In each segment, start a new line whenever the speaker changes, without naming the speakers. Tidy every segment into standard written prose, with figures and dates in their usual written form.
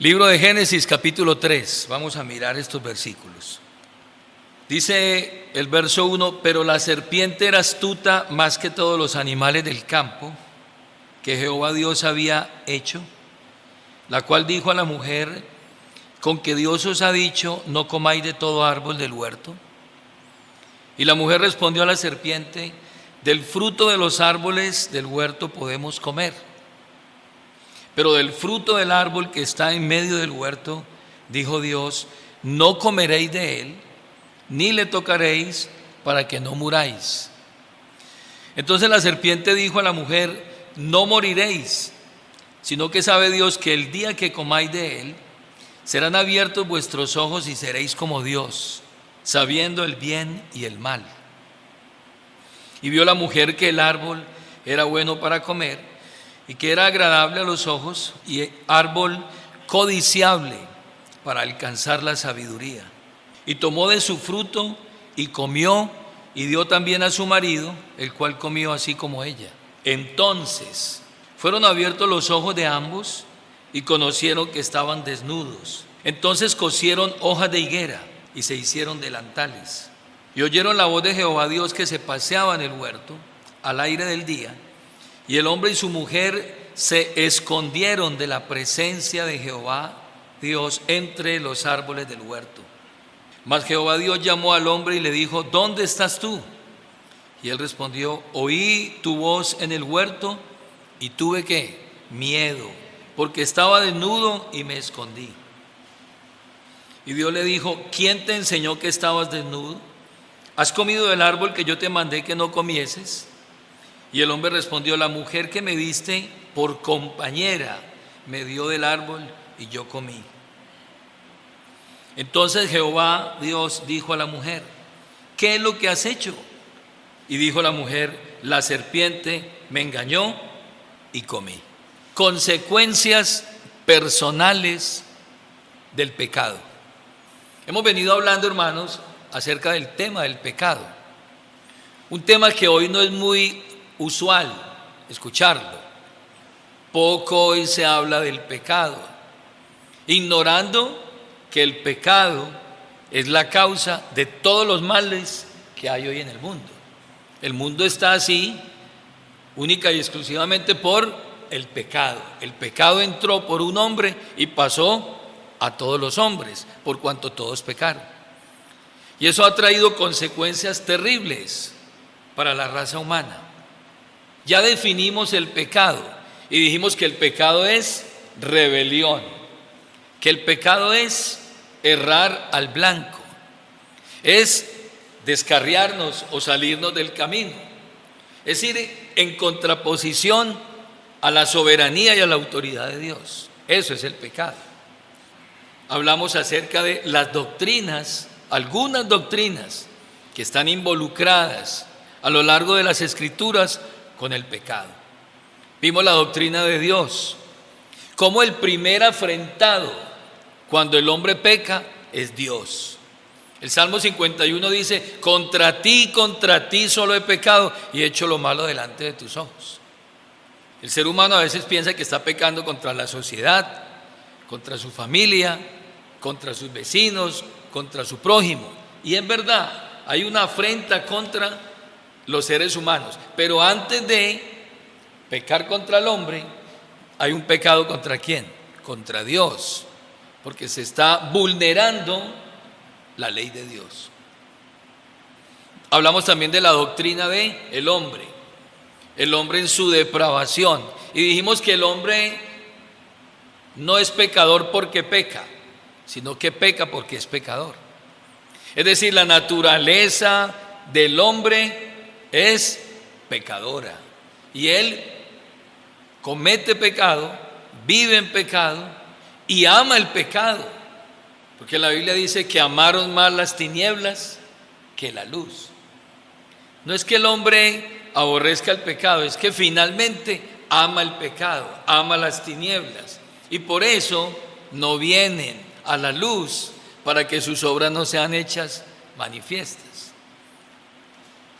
Libro de Génesis, capítulo 3. Vamos a mirar estos versículos. Dice el verso 1: pero la serpiente era astuta más que todos los animales del campo que Jehová Dios había hecho, la cual dijo a la mujer: con que Dios os ha dicho, no comáis de todo árbol del huerto. Y la mujer respondió a la serpiente: del fruto de los árboles del huerto podemos comer, pero del fruto del árbol que está en medio del huerto, dijo Dios, no comeréis de él, ni le tocaréis, para que no muráis. Entonces la serpiente dijo a la mujer: no moriréis, sino que sabe Dios que el día que comáis de él, serán abiertos vuestros ojos y seréis como Dios, sabiendo el bien y el mal. Y vio la mujer que el árbol era bueno para comer, y que era agradable a los ojos, y árbol codiciable para alcanzar la sabiduría. Y tomó de su fruto y comió, y dio también a su marido, el cual comió así como ella. Entonces fueron abiertos los ojos de ambos, y conocieron que estaban desnudos. Entonces cosieron hojas de higuera, y se hicieron delantales. Y oyeron la voz de Jehová Dios que se paseaba en el huerto al aire del día. Y el hombre y su mujer se escondieron de la presencia de Jehová Dios entre los árboles del huerto. Mas Jehová Dios llamó al hombre y le dijo: ¿dónde estás tú? Y él respondió: oí tu voz en el huerto y tuve ¿qué? Miedo, porque estaba desnudo y me escondí. Y Dios le dijo: ¿quién te enseñó que estabas desnudo? ¿Has comido del árbol que yo te mandé que no comieses? Y el hombre respondió: la mujer que me diste por compañera me dio del árbol y yo comí. Entonces Jehová Dios dijo a la mujer: ¿qué es lo que has hecho? Y dijo la mujer: la serpiente me engañó y comí. Consecuencias personales del pecado. Hemos venido hablando, hermanos, acerca del tema del pecado. Un tema que hoy no es muy usual escucharlo. Poco hoy se habla del pecado, ignorando que el pecado es la causa de todos los males que hay hoy en el mundo. El mundo está así única y exclusivamente por el pecado. El pecado entró por un hombre y pasó a todos los hombres, por cuanto todos pecaron. Y eso ha traído consecuencias terribles para la raza humana. Ya definimos el pecado y dijimos que el pecado es rebelión, que el pecado es errar al blanco, es descarriarnos o salirnos del camino, es ir en contraposición a la soberanía y a la autoridad de Dios. Eso es el pecado. Hablamos acerca de las doctrinas, algunas doctrinas que están involucradas a lo largo de las Escrituras con el pecado. Vimos la doctrina de Dios, como el primer afrentado cuando el hombre peca es Dios. El Salmo 51 dice: contra ti solo he pecado y he hecho lo malo delante de tus ojos. El ser humano a veces piensa que está pecando contra la sociedad, contra su familia, contra sus vecinos, contra su prójimo. Y es verdad, hay una afrenta contra los seres humanos, pero antes de pecar contra el hombre, hay un pecado ¿contra quién? Contra Dios, porque se está vulnerando la ley de Dios. Hablamos también de la doctrina del hombre, el hombre en su depravación, y dijimos que el hombre no es pecador porque peca, sino que peca porque es pecador. Es decir, la naturaleza del hombre es pecadora y él comete pecado, vive en pecado y ama el pecado, porque la Biblia dice que amaron más las tinieblas que la luz. No es que el hombre aborrezca el pecado, es que finalmente ama el pecado, ama las tinieblas, y por eso no vienen a la luz para que sus obras no sean hechas manifiestas.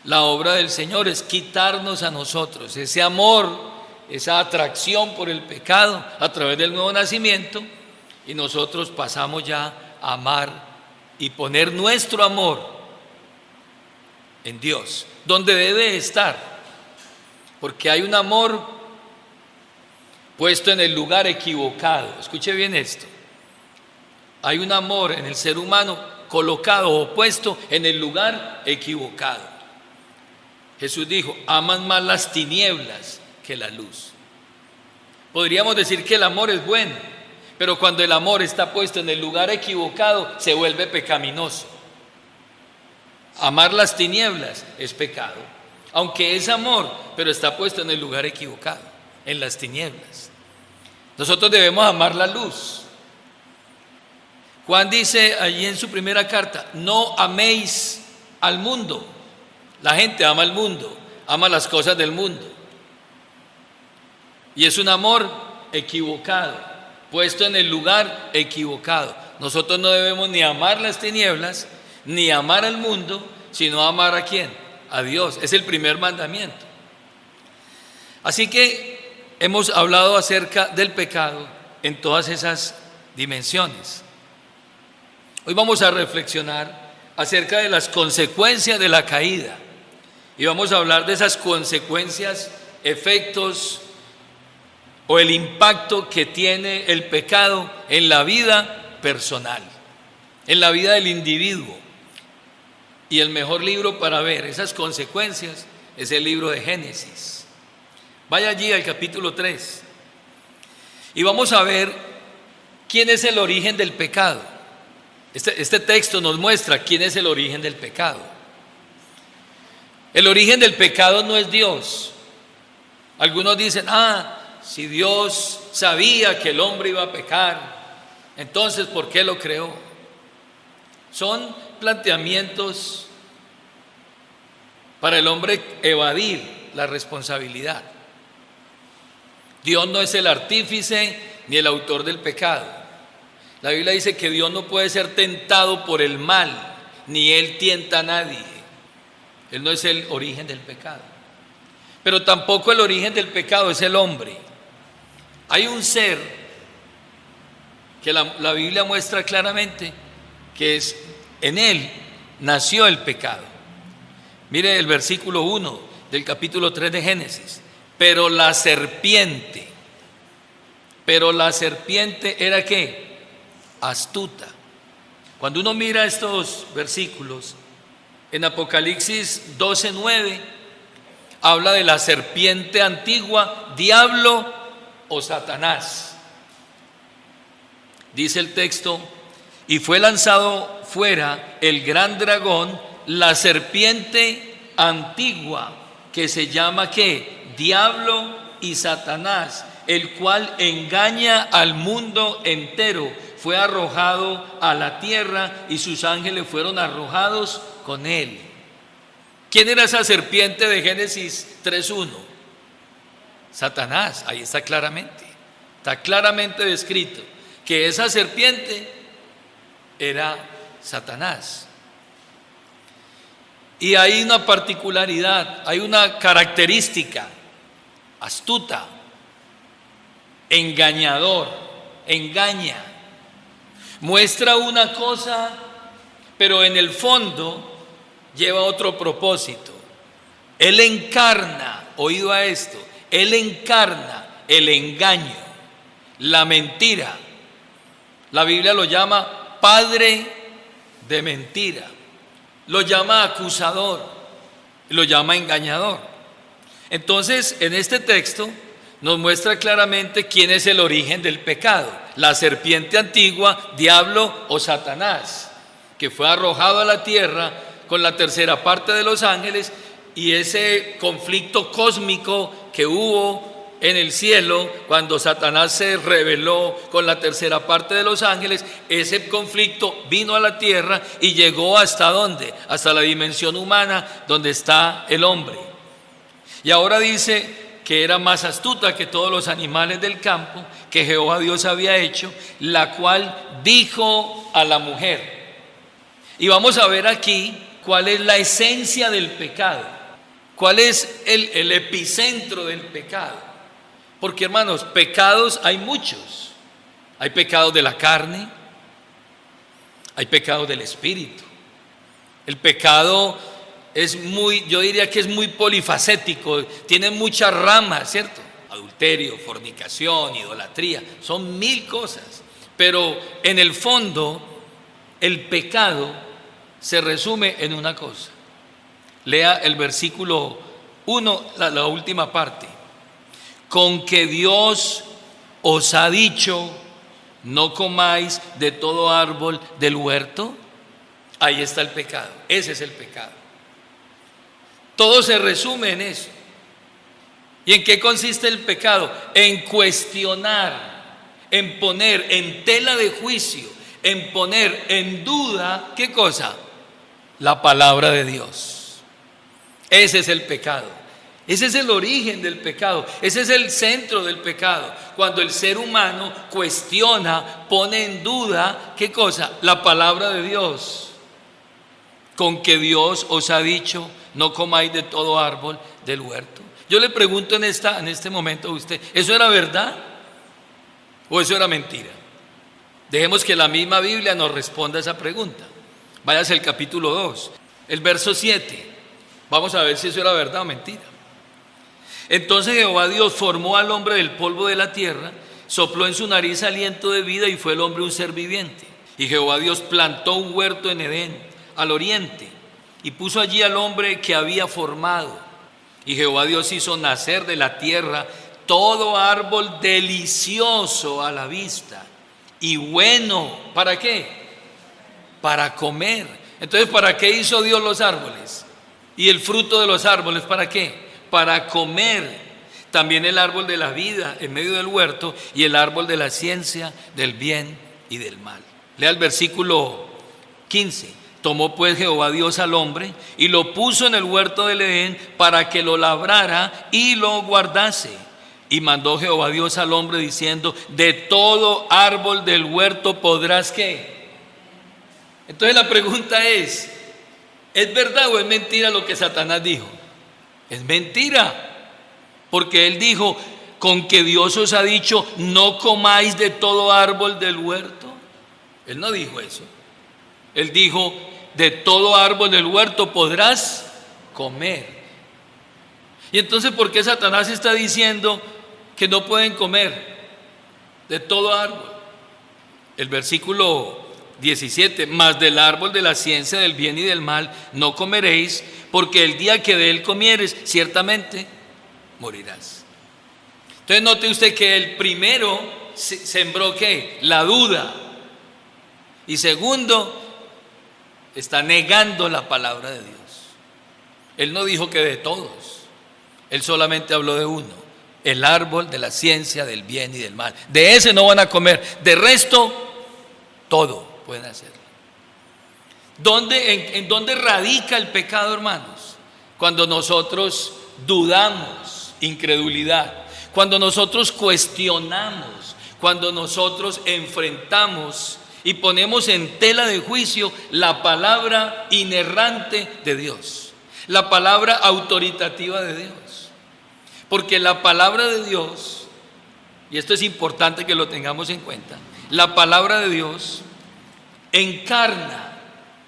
La obra del Señor es quitarnos a nosotros ese amor, esa atracción por el pecado a través del nuevo nacimiento, y nosotros pasamos ya a amar y poner nuestro amor en Dios, donde debe estar, porque hay un amor puesto en el lugar equivocado. Escuche bien esto. Hay un amor en el ser humano colocado o puesto en el lugar equivocado. Jesús dijo: aman más las tinieblas que la luz. Podríamos decir que el amor es bueno, pero cuando el amor está puesto en el lugar equivocado, se vuelve pecaminoso. Amar las tinieblas es pecado, aunque es amor, pero está puesto en el lugar equivocado, en las tinieblas. Nosotros debemos amar la luz. Juan dice allí en su primera carta: no améis al mundo. La gente ama al mundo, ama las cosas del mundo. Y es un amor equivocado, puesto en el lugar equivocado. Nosotros no debemos ni amar las tinieblas, ni amar al mundo, sino amar ¿a quién? A Dios. Es el primer mandamiento. Así que hemos hablado acerca del pecado en todas esas dimensiones. Hoy vamos a reflexionar acerca de las consecuencias de la caída. Y vamos a hablar de esas consecuencias, efectos o el impacto que tiene el pecado en la vida personal, en la vida del individuo. Y el mejor libro para ver esas consecuencias es el libro de Génesis. Vaya allí al capítulo 3 y vamos a ver quién es el origen del pecado. Este texto nos muestra quién es el origen del pecado. El origen del pecado no es Dios. Algunos dicen: si Dios sabía que el hombre iba a pecar, entonces ¿por qué lo creó? Son planteamientos para el hombre evadir la responsabilidad. Dios no es el artífice ni el autor del pecado. La Biblia dice que Dios no puede ser tentado por el mal, ni Él tienta a nadie. Él no es el origen del pecado. Pero tampoco el origen del pecado es el hombre. Hay un ser que la Biblia muestra claramente que es en él nació el pecado. Mire el versículo 1 del capítulo 3 de Génesis. Pero la serpiente era ¿qué? Astuta. Cuando uno mira estos versículos en Apocalipsis 12:9, habla de la serpiente antigua, diablo o Satanás. Dice el texto: y fue lanzado fuera el gran dragón, la serpiente antigua, que se llama ¿qué? Diablo y Satanás, el cual engaña al mundo entero. Fue arrojado a la tierra y sus ángeles fueron arrojados con él. ¿Quién era esa serpiente de Génesis 3:1? Satanás. Ahí está claramente descrito que esa serpiente era Satanás. Y hay una particularidad, hay una característica: astuta, engañador, engaña, muestra una cosa, pero en el fondo lleva otro propósito. Él encarna, oído a esto, él encarna el engaño, la mentira. La Biblia lo llama padre de mentira, lo llama acusador, lo llama engañador. Entonces, en este texto nos muestra claramente quién es el origen del pecado: la serpiente antigua, diablo o Satanás, que fue arrojado a la tierra con la tercera parte de los ángeles, y ese conflicto cósmico que hubo en el cielo cuando Satanás se rebeló con la tercera parte de los ángeles, ese conflicto vino a la tierra y llegó ¿hasta dónde? Hasta la dimensión humana, donde está el hombre. Y ahora dice que era más astuta que todos los animales del campo que Jehová Dios había hecho, la cual dijo a la mujer. Y vamos a ver aquí cuál es la esencia del pecado, cuál es el epicentro del pecado. Porque, hermanos, pecados hay muchos. Hay pecados de la carne, hay pecados del espíritu. El pecado yo diría que es muy polifacético, tiene muchas ramas, ¿cierto? Adulterio, fornicación, idolatría, son 1000 cosas. Pero en el fondo, el pecado se resume en una cosa. Lea el versículo 1, la última parte. Con que Dios os ha dicho, no comáis de todo árbol del huerto. Ahí está el pecado, ese es el pecado. Todo se resume en eso. ¿Y en qué consiste el pecado? En cuestionar, en poner en tela de juicio, en poner en duda, ¿qué cosa? La palabra de Dios. Ese es el pecado. Ese es el origen del pecado. Ese es el centro del pecado. Cuando el ser humano cuestiona, pone en duda, ¿qué cosa? La palabra de Dios. Con que Dios os ha dicho, no comáis de todo árbol del huerto. Yo le pregunto en este momento a usted, ¿eso era verdad o eso era mentira? Dejemos que la misma Biblia nos responda esa pregunta. Váyase al capítulo 2, el verso 7. Vamos a ver si eso era verdad o mentira. Entonces Jehová Dios formó al hombre del polvo de la tierra, sopló en su nariz aliento de vida y fue el hombre un ser viviente. Y Jehová Dios plantó un huerto en Edén, al oriente, y puso allí al hombre que había formado. Y Jehová Dios hizo nacer de la tierra todo árbol delicioso a la vista y bueno, ¿para qué? Para comer. Entonces, ¿para qué hizo Dios los árboles? Y el fruto de los árboles, ¿para qué? Para comer. También el árbol de la vida en medio del huerto y el árbol de la ciencia del bien y del mal. Lea el versículo 15. Tomó pues Jehová Dios al hombre y lo puso en el huerto del Edén para que lo labrara y lo guardase. Y mandó Jehová Dios al hombre diciendo, de todo árbol del huerto podrás ¿qué? Entonces la pregunta ¿es verdad o es mentira lo que Satanás dijo? Es mentira, porque él dijo, con que Dios os ha dicho, no comáis de todo árbol del huerto. Él no dijo eso. Él dijo, de todo árbol del huerto podrás comer. Y entonces, ¿por qué Satanás está diciendo que no pueden comer de todo árbol? El versículo 17, mas del árbol de la ciencia del bien y del mal no comeréis, porque el día que de él comieres, ciertamente morirás. Entonces note usted que el primero sembró ¿qué? La duda. Y segundo, está negando la palabra de Dios. Él no dijo que de todos, él solamente habló de uno, el árbol de la ciencia del bien y del mal. De ese no van a comer, de resto, todo pueden hacerlo. ¿En dónde radica el pecado, hermanos? Cuando nosotros dudamos, incredulidad, cuando nosotros cuestionamos, cuando nosotros enfrentamos y ponemos en tela de juicio la palabra inerrante de Dios, la palabra autoritativa de Dios. Porque la palabra de Dios, y esto es importante que lo tengamos en cuenta, la palabra de Dios encarna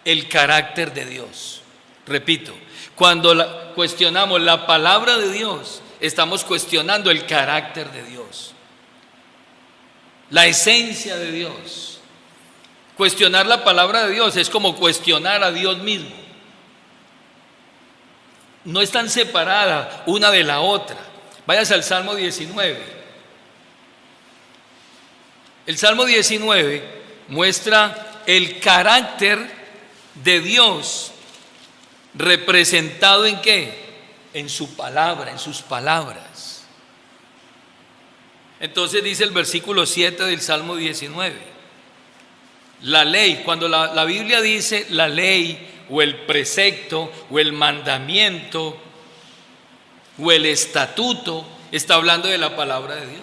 el carácter de Dios. Repito, cuando cuestionamos la palabra de Dios, estamos cuestionando el carácter de Dios, la esencia de Dios. Cuestionar la palabra de Dios es como cuestionar a Dios mismo. No están separadas una de la otra. Váyase al Salmo 19. El Salmo 19 muestra el carácter de Dios representado ¿en qué? En su palabra, en sus palabras. Entonces dice el versículo 7 del Salmo 19. La ley, cuando la Biblia dice la ley o el precepto o el mandamiento o el estatuto, está hablando de la palabra de Dios.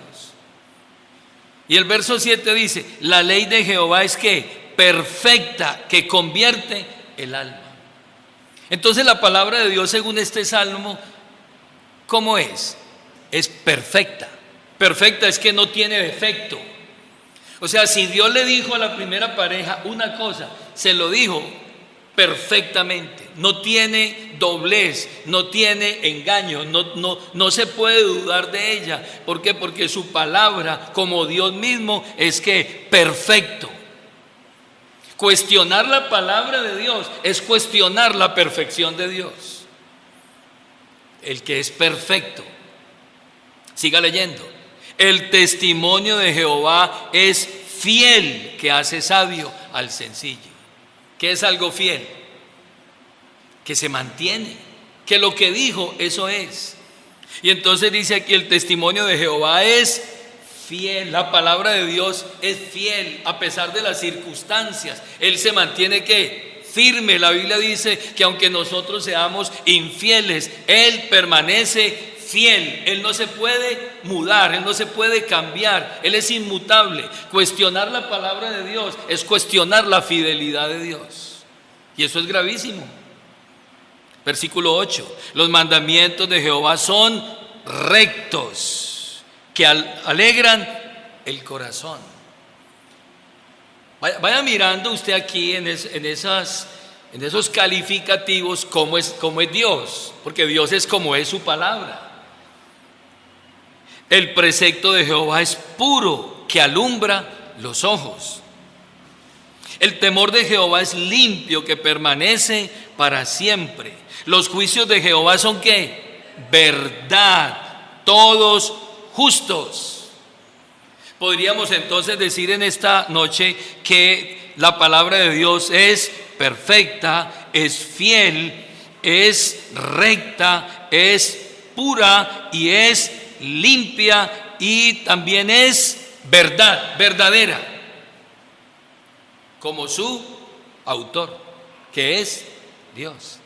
Y el verso 7 dice, la ley de Jehová es que perfecta, que convierte el alma. Entonces la palabra de Dios según este salmo, ¿cómo es? Es perfecta. Perfecta es que no tiene defecto. O sea, si Dios le dijo a la primera pareja una cosa, se lo dijo perfectamente. No tiene doblez, no tiene engaño, no se puede dudar de ella. ¿Por qué? Porque su palabra, como Dios mismo, es que perfecto. Cuestionar la palabra de Dios es cuestionar la perfección de Dios. El que es perfecto. Siga leyendo. El testimonio de Jehová es fiel, que hace sabio al sencillo. ¿Qué es algo fiel? Que se mantiene, que lo que dijo, eso es. Y entonces dice aquí, el testimonio de Jehová es fiel. La palabra de Dios es fiel a pesar de las circunstancias. Él se mantiene ¿qué? Firme. La Biblia dice que aunque nosotros seamos infieles, Él permanece fiel. Él no se puede mudar, Él no se puede cambiar, Él es inmutable. Cuestionar la palabra de Dios es cuestionar la fidelidad de Dios, y eso es gravísimo. Versículo 8: los mandamientos de Jehová son rectos, que alegran el corazón. Vaya mirando usted aquí en esos calificativos cómo es Dios, porque Dios es como es su palabra. El precepto de Jehová es puro, que alumbra los ojos. El temor de Jehová es limpio, que permanece para siempre. Los juicios de Jehová son ¿qué? Verdad, todos justos. Podríamos entonces decir en esta noche que la palabra de Dios es perfecta, es fiel, es recta, es pura y es limpia, y también es verdad, verdadera, como su autor, que es Dios.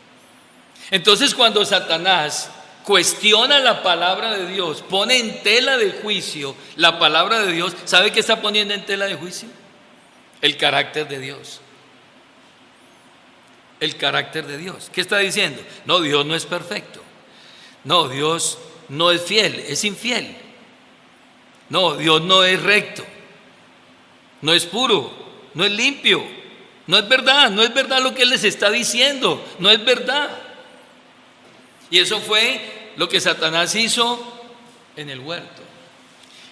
Entonces, cuando Satanás cuestiona la palabra de Dios, pone en tela de juicio la palabra de Dios, ¿sabe qué está poniendo en tela de juicio? El carácter de Dios. El carácter de Dios. ¿Qué está diciendo? No, Dios no es perfecto. No, Dios no es fiel, es infiel. No, Dios no es recto, no es puro, no es limpio, no es verdad lo que Él les está diciendo, no es verdad. Y eso fue lo que Satanás hizo en el huerto.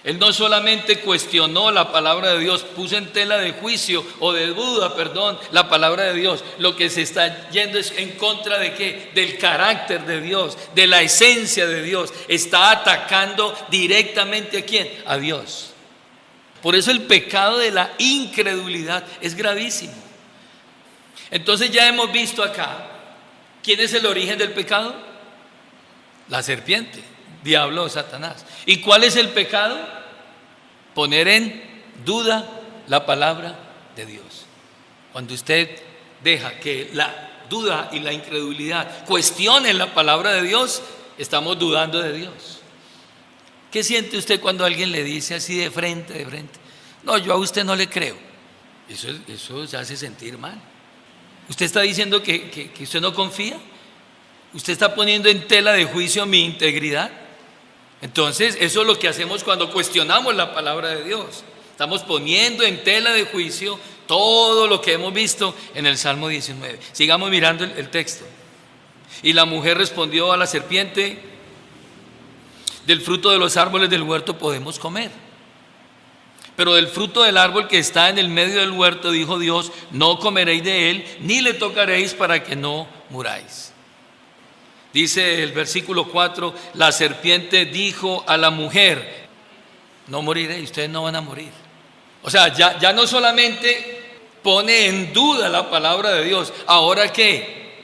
Él no solamente cuestionó la palabra de Dios, puso en tela de juicio o de duda, la palabra de Dios. Lo que se está yendo es en contra de ¿qué? Del carácter de Dios, de la esencia de Dios. Está atacando directamente ¿a quién? A Dios. Por eso el pecado de la incredulidad es gravísimo. Entonces ya hemos visto acá, ¿quién es el origen del pecado? La serpiente, diablo o Satanás. ¿Y cuál es el pecado? Poner en duda la palabra de Dios. Cuando usted deja que la duda y la incredulidad cuestionen la palabra de Dios, estamos dudando de Dios. ¿Qué siente usted cuando alguien le dice así de frente? No, yo a usted no le creo. Eso se hace sentir mal. ¿Usted está diciendo que usted no confía? ¿Usted está poniendo en tela de juicio mi integridad? Entonces, eso es lo que hacemos cuando cuestionamos la palabra de Dios. Estamos poniendo en tela de juicio todo lo que hemos visto en el Salmo 19. Sigamos mirando el texto. Y la mujer respondió a la serpiente: del fruto de los árboles del huerto podemos comer, pero del fruto del árbol que está en el medio del huerto, dijo Dios, no comeréis de él, ni le tocaréis, para que no muráis. Dice el versículo 4, la serpiente dijo a la mujer: no moriréis, ustedes no van a morir. O sea, ya no solamente pone en duda la palabra de Dios, ahora ¿qué?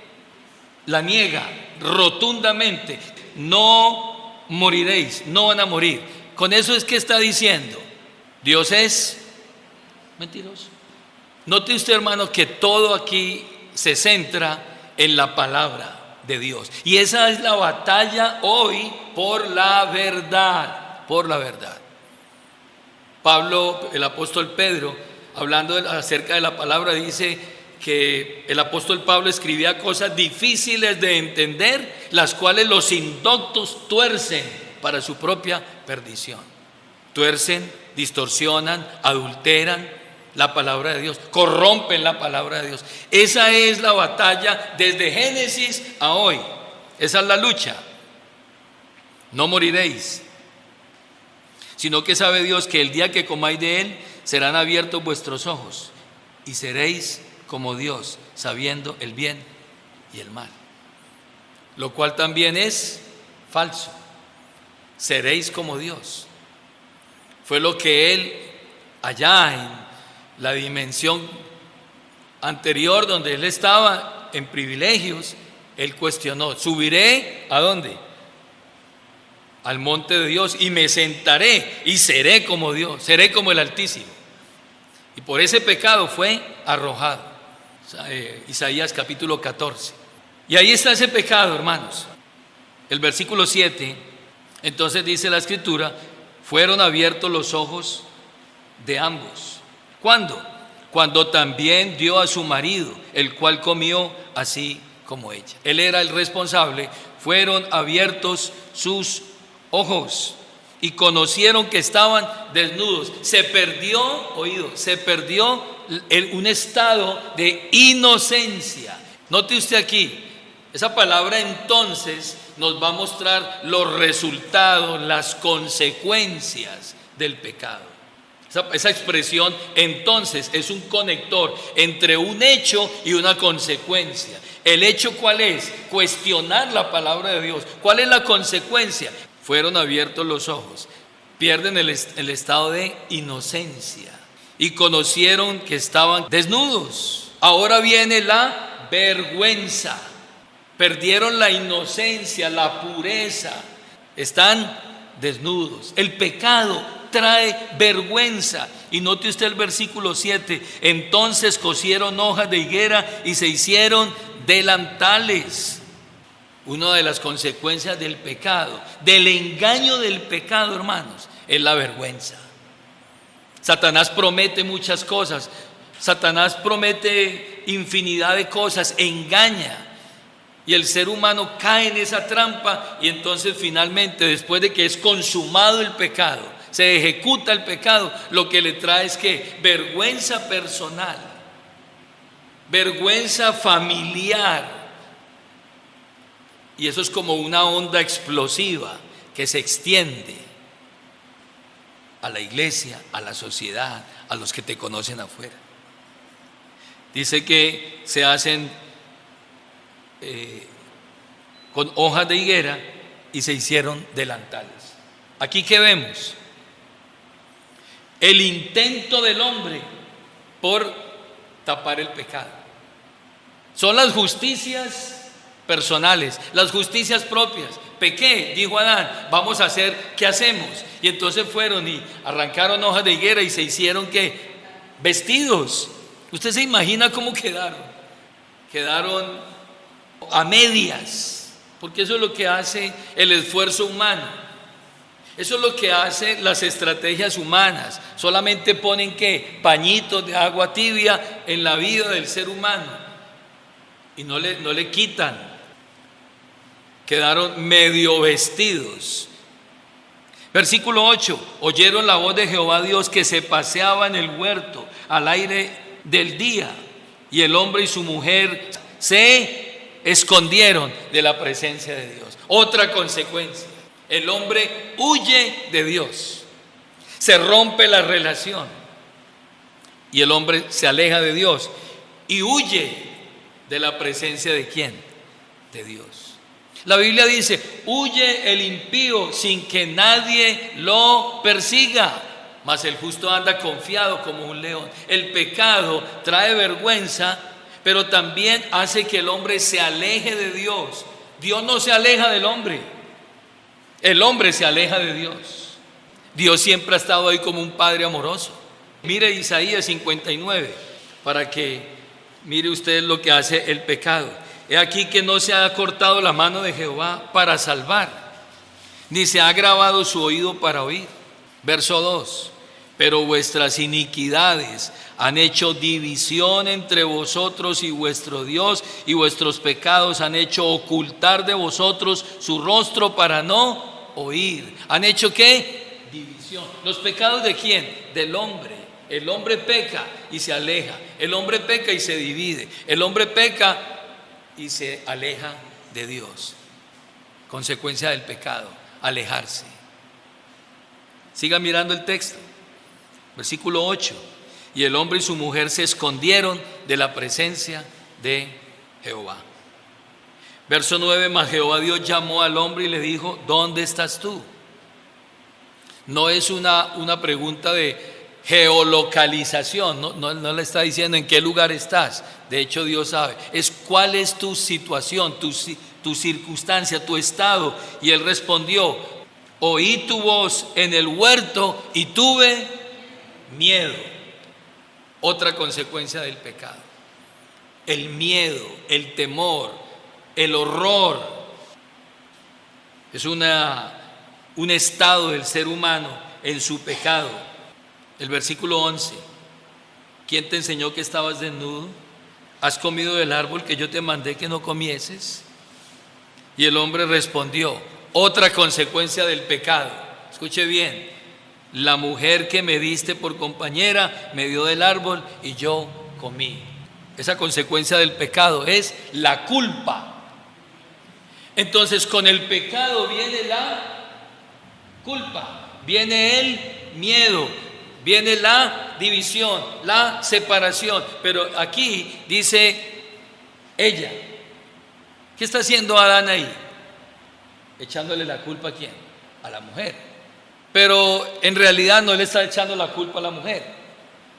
La niega rotundamente. No moriréis, no van a morir. Con eso es que está diciendo, Dios es mentiroso. Note usted, hermano, que todo aquí se centra en la palabra de Dios. Y esa es la batalla hoy por la verdad, por la verdad. Pablo, el apóstol Pedro, hablando acerca de la palabra, dice que el apóstol Pablo escribía cosas difíciles de entender, las cuales los indoctos tuercen para su propia perdición. Tuercen distorsionan, adulteran la palabra de Dios, corrompen la palabra de Dios. Esa es la batalla desde Génesis a hoy. Esa es la lucha. No moriréis, sino que sabe Dios que el día que comáis de él serán abiertos vuestros ojos y seréis como Dios, sabiendo el bien y el mal. Lo cual también es falso. Seréis como Dios. Fue lo que él allá en la dimensión anterior donde él estaba en privilegios, él cuestionó: subiré ¿a dónde? Al monte de Dios y me sentaré y seré como Dios, seré como el Altísimo. Y por ese pecado fue arrojado. Isaías capítulo 14. Y ahí está ese pecado, hermanos. El versículo 7, entonces dice la Escritura: fueron abiertos los ojos de ambos. ¿Cuándo? Cuando también dio a su marido, el cual comió así como ella. Él era el responsable. Fueron abiertos sus ojos y conocieron que estaban desnudos. Se perdió, se perdió un estado de inocencia. Note usted aquí, esa palabra entonces nos va a mostrar los resultados, las consecuencias del pecado. Esa expresión entonces es un conector entre un hecho y una consecuencia. ¿El hecho cuál es? Cuestionar la palabra de Dios. ¿Cuál es la consecuencia? Fueron abiertos los ojos, pierden el estado de inocencia y conocieron que estaban desnudos. Ahora viene la vergüenza. Perdieron la inocencia, la pureza, están desnudos. El pecado trae vergüenza. Y note usted el versículo 7: entonces cosieron hojas de higuera y se hicieron delantales. Una de las consecuencias del pecado, del engaño del pecado, hermanos, es la vergüenza. Satanás promete muchas cosas. Satanás promete infinidad de cosas, engaña. Y el ser humano cae en esa trampa y entonces finalmente, después de que es consumado el pecado, se ejecuta el pecado, lo que le trae es que vergüenza personal, vergüenza familiar. Y eso es como una onda explosiva que se extiende a la iglesia, a la sociedad, a los que te conocen afuera. Dice que se hacen con hojas de higuera y se hicieron delantales. Aquí, ¿qué vemos? El intento del hombre por tapar el pecado. Son las justicias personales, las justicias propias. Pequé, dijo Adán, vamos a hacer, ¿qué hacemos? Y entonces fueron y arrancaron hojas de higuera y se hicieron, ¿qué? Vestidos. ¿Usted se imagina cómo quedaron? Quedaron a medias, porque eso es lo que hace el esfuerzo humano. Eso es lo que hacen las estrategias humanas. Solamente ponen, ¿qué? Pañitos de agua tibia en la vida del ser humano y no le quitan. Quedaron medio vestidos. Versículo 8: oyeron la voz de Jehová Dios que se paseaba en el huerto al aire del día, y el hombre y su mujer se escondieron de la presencia de Dios. Otra consecuencia: el hombre huye de Dios, se rompe la relación y el hombre se aleja de Dios y huye de la presencia de ¿quién? De Dios. La Biblia dice: huye el impío sin que nadie lo persiga, mas el justo anda confiado como un león. El pecado trae vergüenza, pero también hace que el hombre se aleje de Dios. Dios no se aleja del hombre, el hombre se aleja de Dios. Dios siempre ha estado ahí como un padre amoroso. Mire Isaías 59 para que mire usted lo que hace el pecado. He aquí que no se ha cortado la mano de Jehová para salvar, ni se ha agravado su oído para oír. Verso 2: pero vuestras iniquidades han hecho división entre vosotros y vuestro Dios, y vuestros pecados han hecho ocultar de vosotros su rostro para no oír. ¿Han hecho qué? División. división. ¿Los pecados de quién? Del hombre. El hombre peca y se aleja. El hombre peca y se divide. El hombre peca y se aleja de Dios. Consecuencia del pecado, alejarse. Siga mirando el texto. Versículo 8. Y el hombre y su mujer se escondieron de la presencia de Jehová. Verso 9. Mas Jehová Dios llamó al hombre y le dijo: ¿dónde estás tú? No es una pregunta de geolocalización, no le está diciendo en qué lugar estás. De hecho, Dios sabe. Es cuál es tu situación, tu circunstancia, tu estado. Y él respondió: oí tu voz en el huerto y tuve miedo. Otra consecuencia del pecado. El miedo, el temor, el horror. Es un estado del ser humano en su pecado. El versículo 11. ¿Quién te enseñó que estabas desnudo? ¿Has comido del árbol que yo te mandé que no comieses? Y el hombre respondió: otra consecuencia del pecado. Escuche bien: la mujer que me diste por compañera me dio del árbol y yo comí. Esa consecuencia del pecado es la culpa. Entonces, con el pecado viene la culpa, viene el miedo, viene la división, la separación. Pero aquí dice ella. ¿Qué está haciendo Adán ahí? Echándole la culpa ¿a quién? A la mujer. Pero en realidad no le está echando la culpa a la mujer,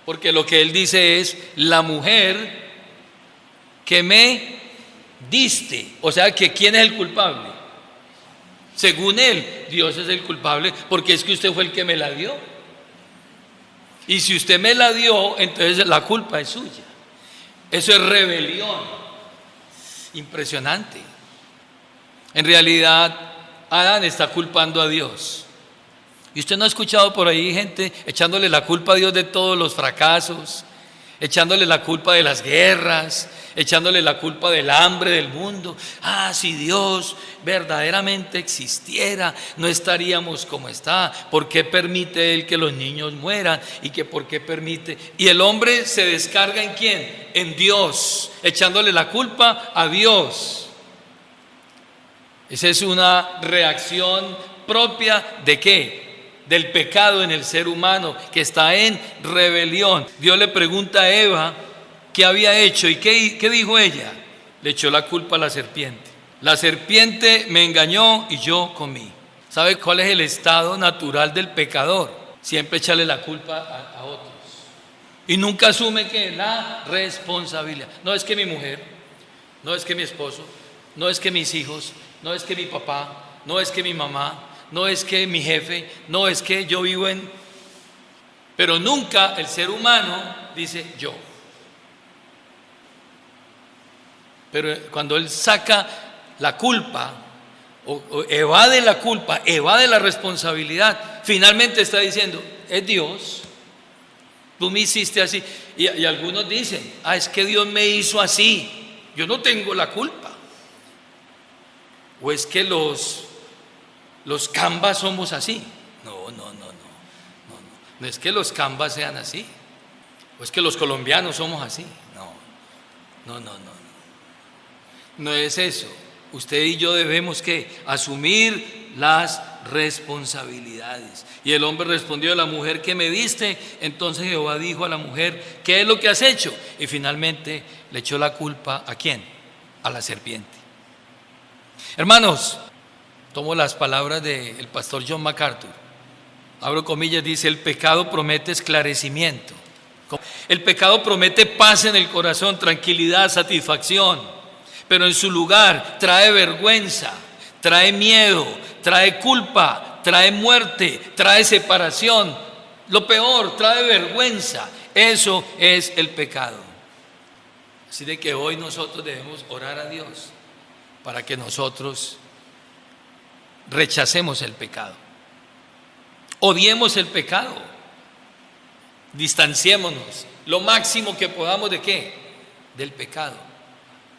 porque lo que él dice es: la mujer que me diste. O sea, que ¿quién es el culpable? Según él, Dios es el culpable, porque es que usted fue el que me la dio. Y si usted me la dio, entonces la culpa es suya. Eso es rebelión. Impresionante. En realidad, Adán está culpando a Dios. Y usted no ha escuchado por ahí gente echándole la culpa a Dios de todos los fracasos, echándole la culpa de las guerras, echándole la culpa del hambre del mundo. Si Dios verdaderamente existiera, no estaríamos como está. ¿Por qué permite Él que los niños mueran? ¿Y que por qué permite? Y el hombre se descarga ¿en quién? En Dios, echándole la culpa a Dios. Esa es una reacción propia ¿de qué? Del pecado en el ser humano, que está en rebelión. Dios le pregunta a Eva qué había hecho y qué dijo ella. Le echó la culpa a la serpiente. La serpiente me engañó y yo comí. ¿Sabe cuál es el estado natural del pecador? Siempre echarle la culpa a otros. Y nunca asume que la responsabilidad. No es que mi mujer, no es que mi esposo, no es que mis hijos, no es que mi papá, no es que mi mamá, no es que mi jefe, no es que yo vivo en... Pero nunca el ser humano dice yo. Pero cuando él saca la culpa o evade la culpa, evade la responsabilidad, finalmente está diciendo: es Dios, tú me hiciste así. Y algunos dicen: es que Dios me hizo así, yo no tengo la culpa. O es que los cambas somos así. No es que los cambas sean así, o es que los colombianos somos así. No es eso. Usted y yo debemos ¿qué? Asumir las responsabilidades. Y el hombre respondió: a la mujer que me diste. Entonces Jehová dijo a la mujer: ¿qué es lo que has hecho? Y finalmente le echó la culpa ¿a quién? A la serpiente. Hermanos, tomo las palabras del pastor John MacArthur. Abro comillas, dice: el pecado promete esclarecimiento. El pecado promete paz en el corazón, tranquilidad, satisfacción. Pero en su lugar trae vergüenza, trae miedo, trae culpa, trae muerte, trae separación. Lo peor, trae vergüenza. Eso es el pecado. Así de que hoy nosotros debemos orar a Dios para que nosotros rechacemos el pecado, odiemos el pecado, distanciémonos lo máximo que podamos ¿de qué? Del pecado.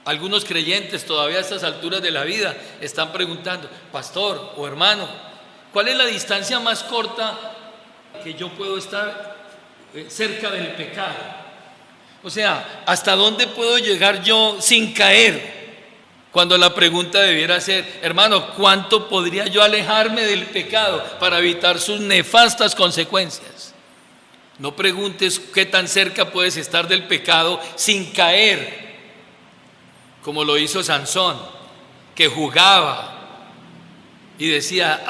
Algunos creyentes todavía a estas alturas de la vida están preguntando: pastor o hermano, ¿cuál es la distancia más corta que yo puedo estar cerca del pecado. O sea, ¿hasta dónde puedo llegar yo sin caer? Cuando la pregunta debiera ser, hermano, ¿cuánto podría yo alejarme del pecado para evitar sus nefastas consecuencias? No preguntes qué tan cerca puedes estar del pecado sin caer, como lo hizo Sansón, que jugaba y decía,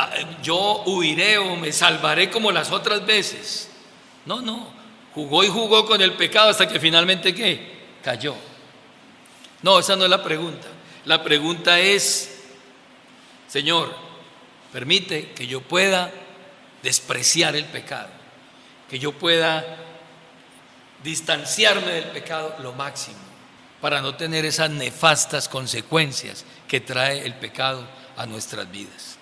yo huiré o me salvaré como las otras veces. No, jugó y jugó con el pecado hasta que finalmente, ¿qué? Cayó. No, esa no es la pregunta. La pregunta es, Señor, permite que yo pueda despreciar el pecado, que yo pueda distanciarme del pecado lo máximo, para no tener esas nefastas consecuencias que trae el pecado a nuestras vidas.